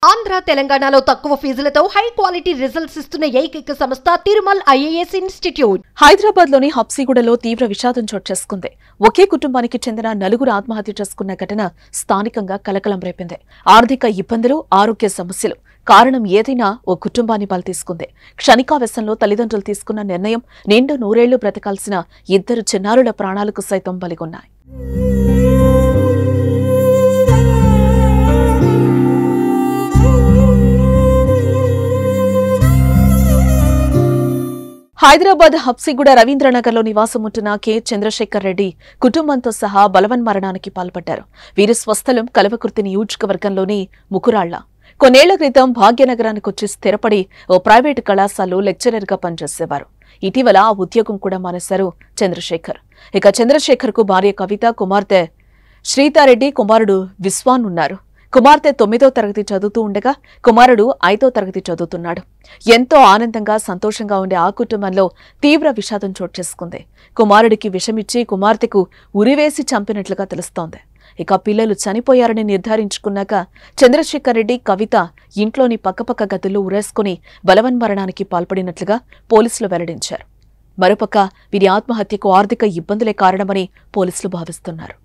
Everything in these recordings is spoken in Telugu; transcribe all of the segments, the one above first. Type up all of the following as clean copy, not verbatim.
ఆంధ్ర తెలంగాణలో తక్కువ ఫీజులతో హై క్వాలిటీ రిజల్ట్స్ ఇస్తున్న ఏకైక సంస్థ తిరుమల్ ఐఏఎస్ ఇన్స్టిట్యూట్. హైదరాబాద్ లోని హబ్సిగూడలో తీవ్ర విషాదం చోటు చేసుకుంది. ఒకే కుటుంబానికి చెందిన నలుగురు ఆత్మహత్య చేసుకున్న ఘటన స్థానికంగా కలకలం రేపింది. ఆర్థిక ఇబ్బందులు, ఆరోగ్య సమస్యలు కారణం ఏదైనా ఓ కుటుంబాన్ని బలి తీసుకుంది. క్షణికావేశంలో తల్లిదండ్రులు తీసుకున్న నిర్ణయం నిండు నూరేళ్లు బ్రతకాల్సిన ఇద్దరు చిన్నారుల ప్రాణాలకు సైతం బలిగొన్నాయి. హైదరాబాద్ హబ్సిగూడ రవీంద్రనగర్లో నివాసముంటున్న కె చంద్రశేఖర్ రెడ్డి కుటుంబంతో సహా బలవన్మరణానికి పాల్పడ్డారు. వీరి స్వస్థలం కల్వకుర్తి నియోజకవర్గంలోని ముకురాళ్ల. కొన్నేళ్ల క్రితం భాగ్యనగరానికొచ్చి స్థిరపడి ఓ ప్రైవేటు కళాశాలలో లెక్చరర్గా పనిచేసేవారు. ఇటీవల ఆ ఉద్యోగం కూడా మానేశారు చంద్రశేఖర్. ఇక చంద్రశేఖర్ కు భార్య కవిత, కుమార్తె శ్రీతారెడ్డి, కుమారుడు విశ్వాన్ ఉన్నారు. కుమార్తె 9వ తరగతి చదువుతూ ఉండగా కుమారుడు 5వ తరగతి చదువుతున్నాడు. ఎంతో ఆనందంగా, సంతోషంగా ఉండే ఆ కుటుంబంలో తీవ్ర విషాదం చోటు చేసుకుంది. కుమారుడికి విషమిచ్చి కుమార్తెకు ఉరివేసి చంపినట్లుగా తెలుస్తోంది. ఇక పిల్లలు చనిపోయారని నిర్ధారించుకున్నాక చంద్రశేఖర్ రెడ్డి, కవిత ఇంట్లోని పక్కపక్క గదుల్లో ఉరేసుకుని బలవన్మరణానికి పాల్పడినట్లుగా పోలీసులు వెల్లడించారు. మరోపక్క వీరి ఆత్మహత్యకు ఆర్థిక ఇబ్బందులే కారణమని పోలీసులు భావిస్తున్నారు.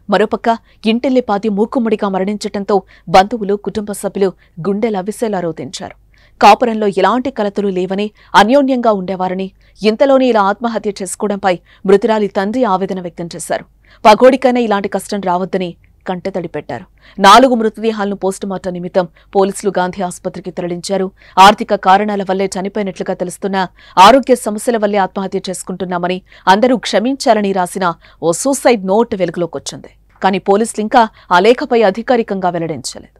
మరోపక్క ఇంటిల్లిపాతి మూకుమ్మడిగా మరణించటంతో బంధువులు, కుటుంబ సభ్యులు గుండెలవిసేలా రోధించారు. కాపురంలో ఎలాంటి కలతలు లేవని, అన్యోన్యంగా ఉండేవారని, ఇంతలోనే ఇలా ఆత్మహత్య చేసుకోవడంపై మృతురాలి తండ్రి ఆవేదన వ్యక్తం చేశారు. పగోడికైనా ఇలాంటి కష్టం రావద్దని కంటతడి పెట్టారు. 4 మృతదేహాలను పోస్టుమార్టం నిమిత్తం పోలీసులు గాంధీ ఆసుపత్రికి తరలించారు. ఆర్థిక కారణాల వల్లే చనిపోయినట్లుగా తెలుస్తున్న, ఆరోగ్య సమస్యల వల్లే ఆత్మహత్య చేసుకుంటున్నామని, అందరూ క్షమించాలని రాసిన ఓ సూసైడ్ నోట్ వెలుగులోకొచ్చింది. కానీ పోలీసులు ఇంకా ఆ లేఖపై అధికారికంగా వెల్లడించలేదు.